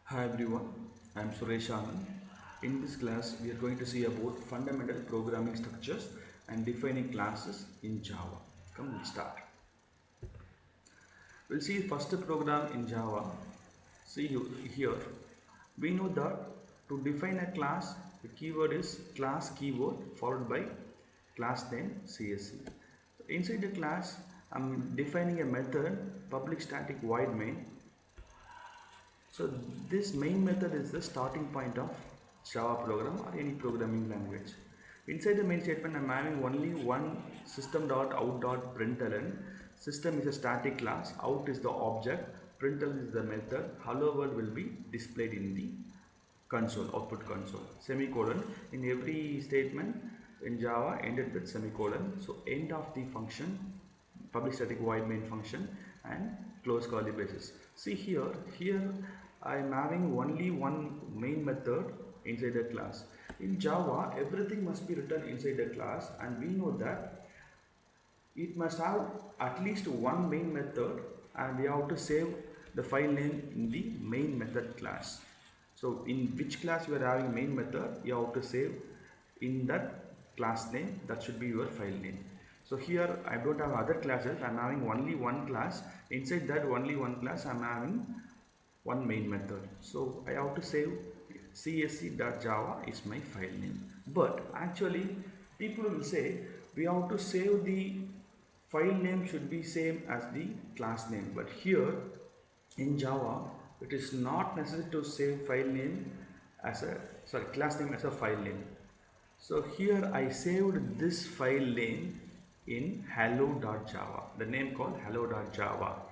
Hi everyone, I am Suresh Anand. In this class, we are going to see about fundamental programming structures and defining classes in Java. Come, let's start. We'll see first program in Java. See here, we know that to define a class, the keyword is class keyword followed by class name CSC. Inside the class, I'm defining a method public static void main. So this main method is the starting point of Java program or any programming language. Inside the main statement, I'm having only one system.out.println. System is a static class, out is the object, println is the method, hello world will be displayed in the console, output console. Semicolon in every statement in Java ended with semicolon. So end of the function, public static void main function and close curly braces. See here I am having only one main method inside the class. In Java, everything must be written inside the class, and we know that it must have at least one main method, and we have to save the file name in the main method class. So in which class you are having main method, you have to save in that class name. That should be your file name. So here I don't have other classes, I am having only one class. Inside that only one class I am having one main method. So I have to save csc.java is my file name. But actually people will say we have to save the file name should be same as the class name. But here in Java it is not necessary to save file name as a class name as a file name. So here I saved this file name in hello.java, the name called hello.java.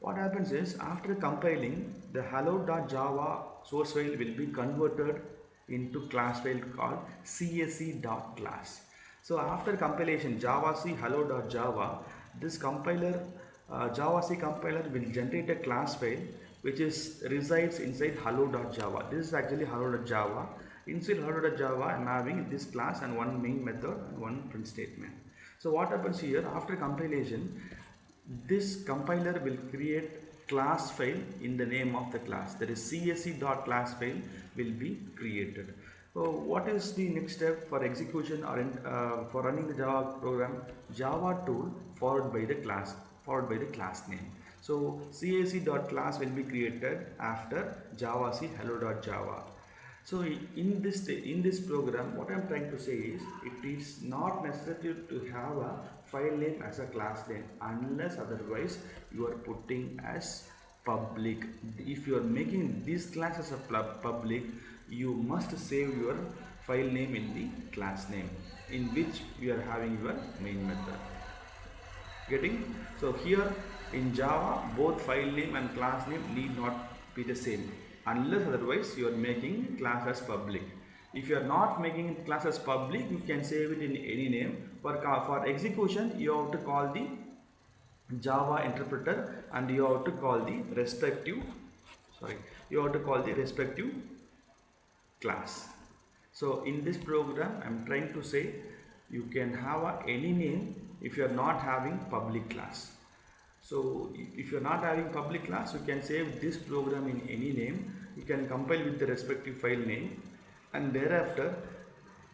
What happens is after compiling, the hello.java source file will be converted into class file called csc.class. So after compilation javac hello.java, this compiler javac compiler will generate a class file which is resides inside hello.java. This is actually hello.java. Inside hello.java I am having this class and one main method and one print statement. So what happens here after compilation, this compiler will create class file in the name of the class, that is csc.class file will be created. So what is the next step for execution or for running the Java program? Java tool followed by the class name. So csc.class will be created after javac hello.java. So in this program, what I am trying to say is it is not necessary to have a file name as a class name unless otherwise you are putting as public. If you are making this class as a public, you must save your file name in the class name in which we are having your main method. Getting? So here in Java, both file name and class name need not be the same unless otherwise you are making class as public. If you are not making class as public, you can save it in any name. For execution, you have to call the Java interpreter and you have to call the respective class. So in this program I am trying to say you can have any name if you are not having public class. So if you are not having public class, you can save this program in any name. You can compile with the respective file name, and thereafter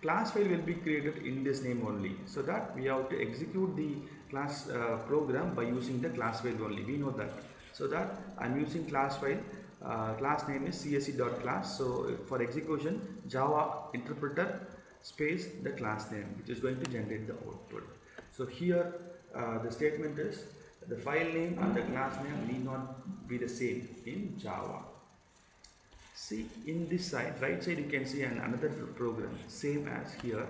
class file will be created in this name only. So that we have to execute the class program by using the class file only. We know that. So that I am using class file. Class name is csc.class. So for execution, Java interpreter space the class name, which is going to generate the output. So here the statement is the file name and the class name need not be the same in Java. See in this side, right side, you can see another program same as here.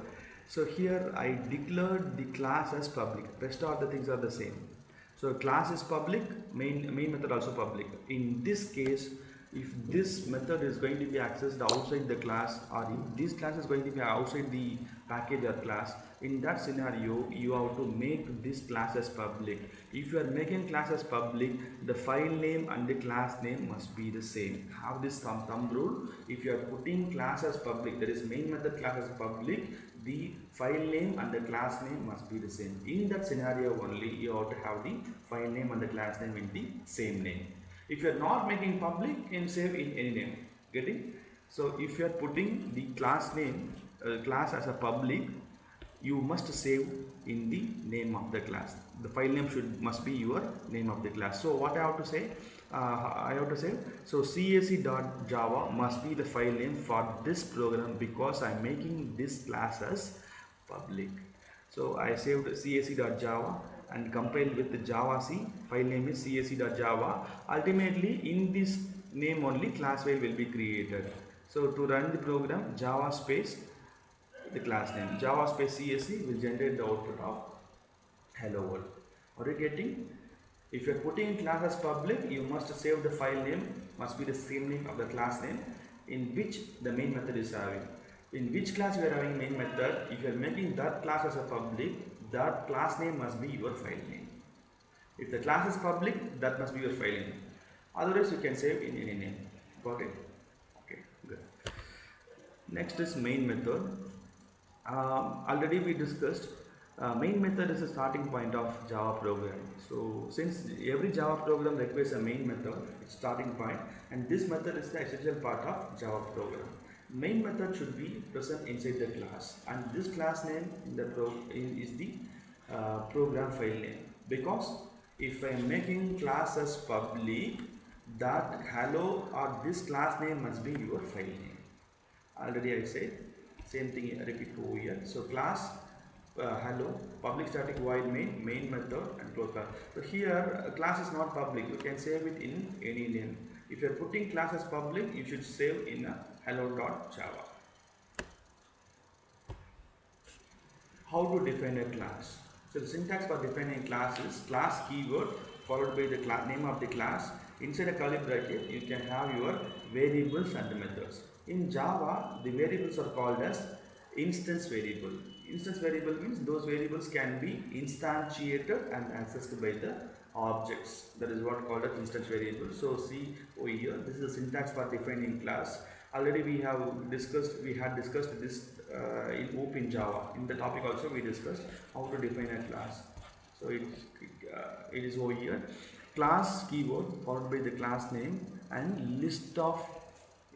So here I declared the class as public. Rest of the things are the same. So class is public, main method also public. In this case, if this method is going to be accessed outside the class, or if this class is going to be outside the package or class, in that scenario you have to make this class as public. If you are making class as public, the file name and the class name must be the same. Have this thumb rule. If you are putting class as public, that is main method class as public, the file name and the class name must be the same. In that scenario only you have to have the file name and the class name in the same name. If you are not making public, you can save in any name. Getting? So if you are putting the class name, class as a public, you must save in the name of the class. The file name must be your name of the class. So what I have to say? I have to say, so cac.java must be the file name for this program because I am making this class as public. So I saved cac.java and compiled with the Java C. File name is cac.java. Ultimately, in this name only class file will be created. So to run the program, Java space the class name, Java space CSC will generate the output of hello world. Are you getting? If you are putting in class as public, you must save the file name, must be the same name of the class name in which the main method is having. In which class we are having main method, if you are making that class as a public, that class name must be your file name. If the class is public, that must be your file name. Otherwise, you can save in any name. Got it? Okay, good. Next is main method. Already we discussed main method is the starting point of Java program. So since every Java program requires a main method, its starting point, and this method is the essential part of Java program. Main method should be present inside the class, and this class name in the is the program file name. Because if I am making class as public, that hello or this class name must be your file name. Already I said. Same thing repeat over here. So class hello, public static void main method and close class. So here class is not public. You can save it in any name. If you are putting class as public, you should save in a hello.java. How to define a class? So the syntax for defining class is class keyword followed by the name of the class. Inside a curly bracket, you can have your variables and the methods. In Java, the variables are called as instance variable. Instance variable means those variables can be instantiated and accessed by the objects. That is what called as instance variable. So see over here, this is the syntax for defining class. Already we had discussed this in Java. In the topic also we discussed how to define a class. So it is over here. Class keyword followed by the class name and list of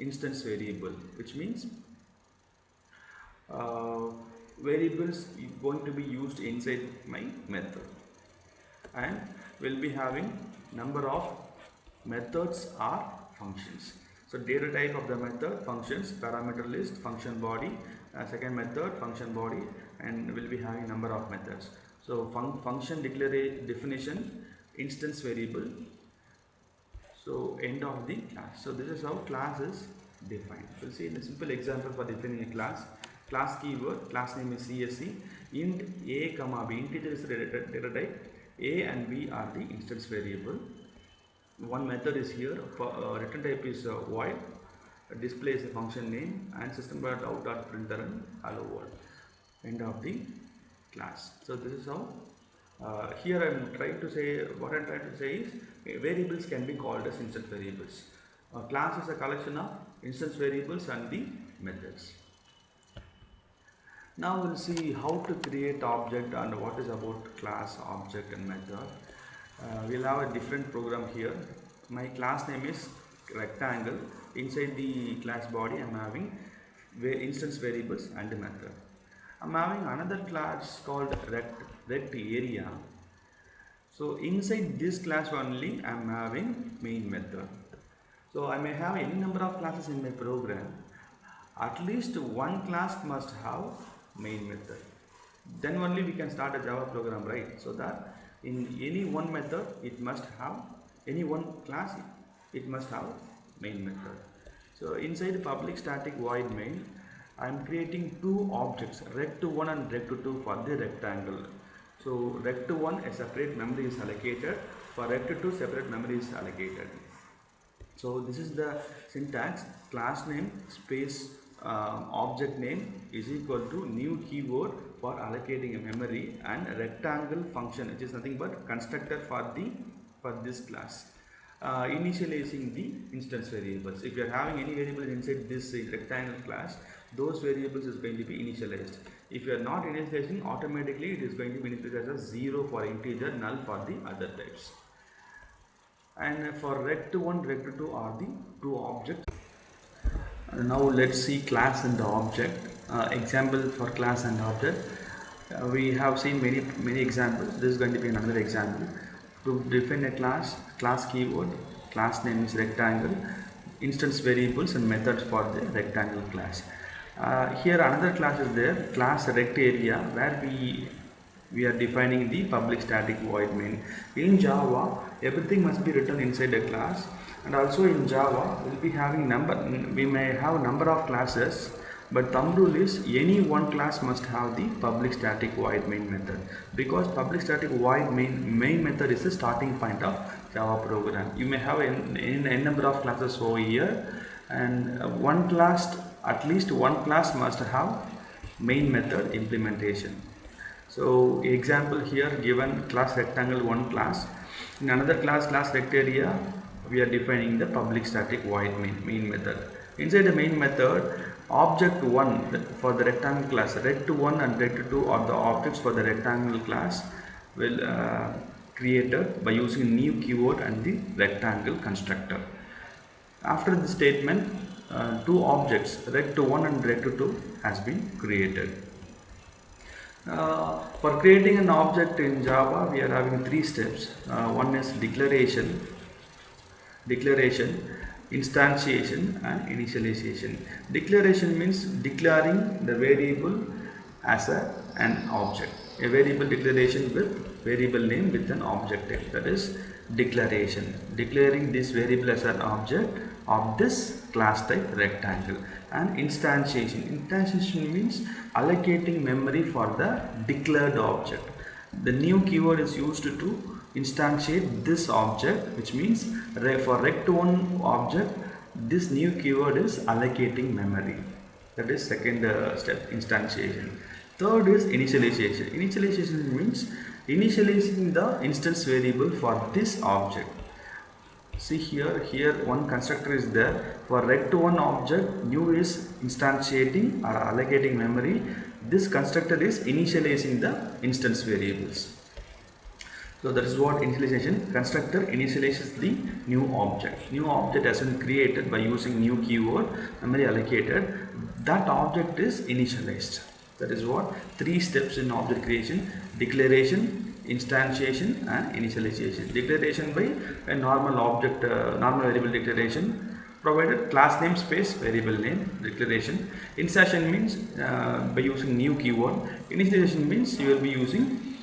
instance variable, which means variables going to be used inside my method, and will be having number of methods or functions. So data type of the method, functions, parameter list, function body, second method, function body, and will be having number of methods. So function definition, instance variable. So end of the class. So this is how class is defined. We'll see in a simple example for defining a class. Class keyword, class name is CSC, int a comma b, integer is the data type, a and b are the instance variable. One method is here, return type is void, display is a function name, and system.out.println hello world. End of the class. So this is how. Here I am trying to say, what I am trying to say is variables can be called as instance variables. Class is a collection of instance variables and the methods. Now we'll see how to create object and what is about class, object and method. We'll have a different program here. My class name is rectangle. Inside the class body I'm having instance variables and the method. I'm having another class called rect area. So inside this class only I'm having main method. So I may have any number of classes in my program. At least one class must have main method. Then only we can start a Java program, right? So that in any one method it must have, any one class it must have main method. So inside public static void main, I am creating two objects, rect1 and rect2 for the rectangle. So rect1 a separate memory is allocated, for rect2 separate memory is allocated. So this is the syntax, class name space object name is equal to new keyword for allocating a memory and a rectangle function, which is nothing but constructor for this class. Initializing the instance variables. If you are having any variables inside this rectangle class, those variables is going to be initialized. If you are not initializing, automatically it is going to be initialized as 0 for integer, null for the other types. And for rect1, rect2 are the two objects. Now let's see class and the object. Example for class and object. We have seen many examples. This is going to be another example. To define a class keyword, class name is rectangle, instance variables and methods for the rectangle class. Here another class is there, class rect area, where we are defining the public static void main. In Java, everything must be written inside a class, and also in Java we'll be having we may have number of classes, but thumb rule is any one class must have the public static void main method, because public static void main method is the starting point of Java program. You may have n number of classes over here, and at least one class must have main method implementation. So example here given, class rectangle one class. In another class rect area, we are defining the public static void main method. Inside the main method, object 1 for the rectangle class, rect1 and rect2 are the objects for the rectangle class will created by using new keyword and the rectangle constructor. After the statement, two objects rect1 and rect2 has been created. For creating an object in Java, we are having three steps. One is declaration, instantiation and initialization. Declaration means declaring the variable as an object. A variable declaration with variable name with an object type, that is declaration. Declaring this variable as an object of this class type rectangle. And instantiation means allocating memory for the declared object. The new keyword is used to instantiate this object, which means for rect1 object, this new keyword is allocating memory. That is second step, instantiation. Third is initialization. Initialization means initializing the instance variable for this object. See here one constructor is there. For rect1 object, new is instantiating or allocating memory. This constructor is initializing the instance variables. So that is what initialization. Constructor initializes the new object. New object has been created by using new keyword, memory allocated. That object is initialized. That is what three steps in object creation: declaration, instantiation and initialization. Declaration by a normal object, normal variable declaration, provided class name space variable name declaration. Insertion means by using new keyword. Initialization means you will be using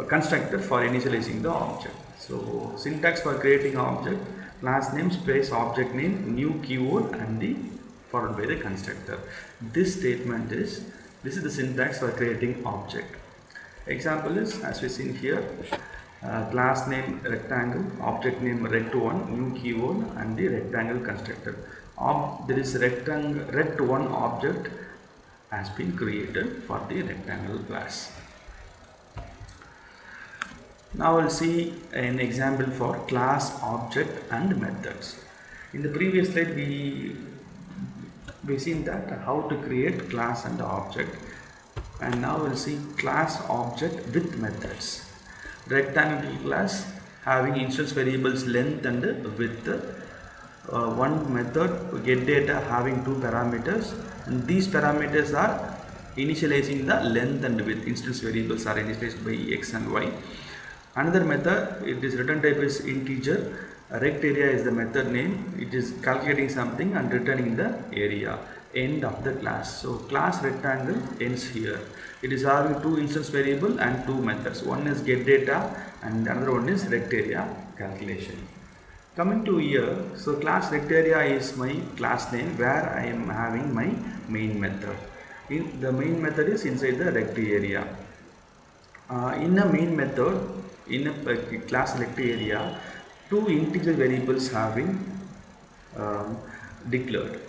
constructor for initializing the object. So syntax for creating object: class name space object name, new keyword and the followed by the constructor. This is the syntax for creating object. Example is as we seen here, class name rectangle, object name rect1, new keyword and the rectangle constructor. There is rect1 object has been created for the rectangle class. Now we'll see an example for class, object and methods. In the previous slide we seen that how to create class and object, and now we'll see class object with methods. Rectangle class having instance variables length and width. One method get data having two parameters, and these parameters are initializing the length and width. Instance variables are initialized by x and y. Another method, it is return type is integer. Rect area is the method name. It is calculating something and returning the area. End of the class. So class rectangle ends here. It is having two instance variable and two methods. One is get data and another one is rect area calculation. Coming to here, so class rect area is my class name where I am having my main method. The main method is inside the rect area. In a main method, in a class rect area, two integer variables have been declared.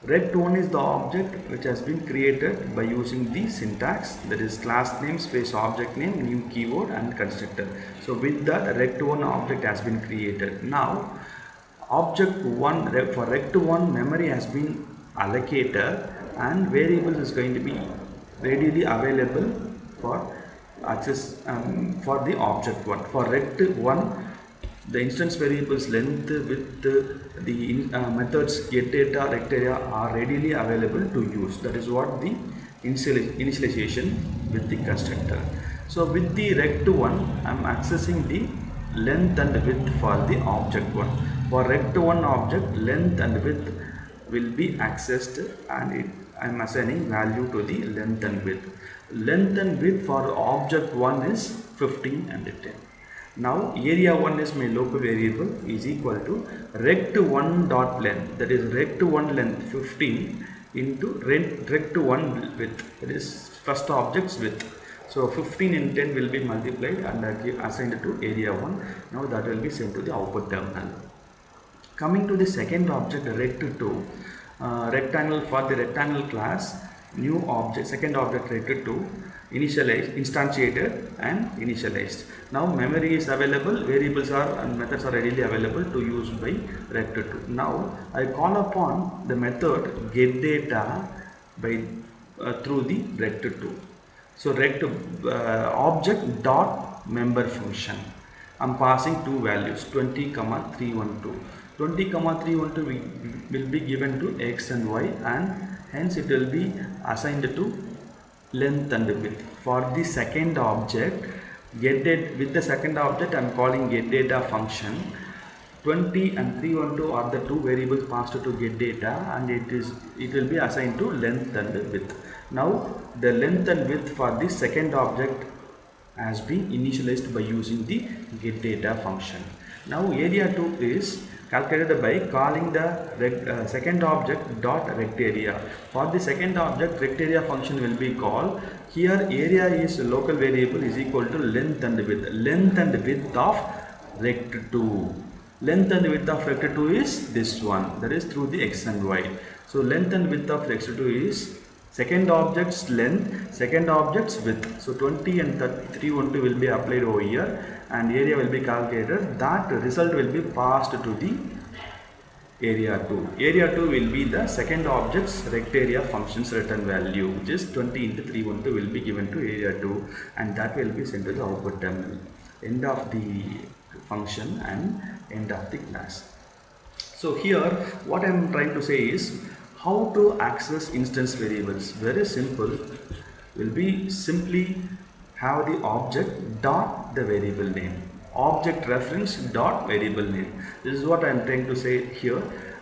Rect1 is the object which has been created by using the syntax, that is class name space object name, new keyword and constructor. So with that, rect1 object has been created. Now object 1 for rect1 memory has been allocated and variables is going to be readily available for access for the object 1. For rect1 The instance variables length with the methods getData, rectArea are readily available to use. That is what the initialization with the constructor. So with the rect1, I am accessing the length and width for the object 1. For rect1 object, length and width will be accessed, and I am assigning value to the length and width. Length and width for object 1 is 15 and 10. Now area 1 is my local variable is equal to rect1 dot length, that is rect1 length 15 into rect1 width, that is first object's width. So 15 and 10 will be multiplied and assigned to area 1. Now that will be sent to the output terminal. Coming to the second object rect2, rectangle, for the rectangle class, new object, second object rect2, initialized, instantiated and initialized. Now memory is available, variables are and methods are readily available to use by rect2. Now I call upon the method getData by through the rect2. So rect object dot member function. I am passing two values 20, 312. 20, 312 will be given to x and y, and hence it will be assigned to length and width. For the second object, getData, with the second object I am calling getData function. 20 and 312 are the two variables passed to getData, and it will be assigned to length and width. Now the length and width for the second object has been initialized by using the getData function. Now area 2 is calculated by calling the second object dot rectArea. For the second object, rectArea function will be called. Here area is local variable is equal to length and width. Length and width of rect2. Length and width of rect2 is this one, that is through the x and y. So length and width of rect2 is second object's length, second object's width. So 20 and 312 will be applied over here, and area will be calculated. That result will be passed to the area 2. Area 2 will be the second object's rectArea function's return value, which is 20 into 312 will be given to area 2, and that will be sent to the output terminal. End of the function and end of the class. So here what I am trying to say is how to access instance variables. Very simple. Will be simply have the object dot the variable name, object reference dot variable name. This is what I am trying to say here.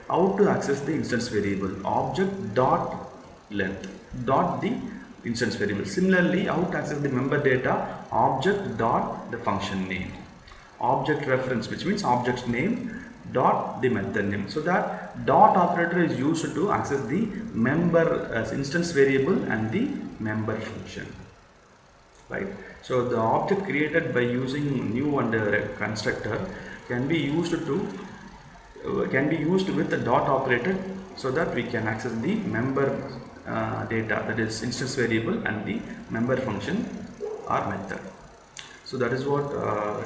How to access the instance variable, object dot length dot the instance variable. Similarly, how to access the member data, object dot the function name, object reference, which means object's name dot the method name. So that dot operator is used to access the member instance variable and the member function, right? So the object created by using new and constructor can be used with the dot operator, so that we can access the member data, that is instance variable and the member function or method. So that is what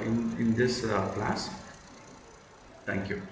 in this class. Thank you.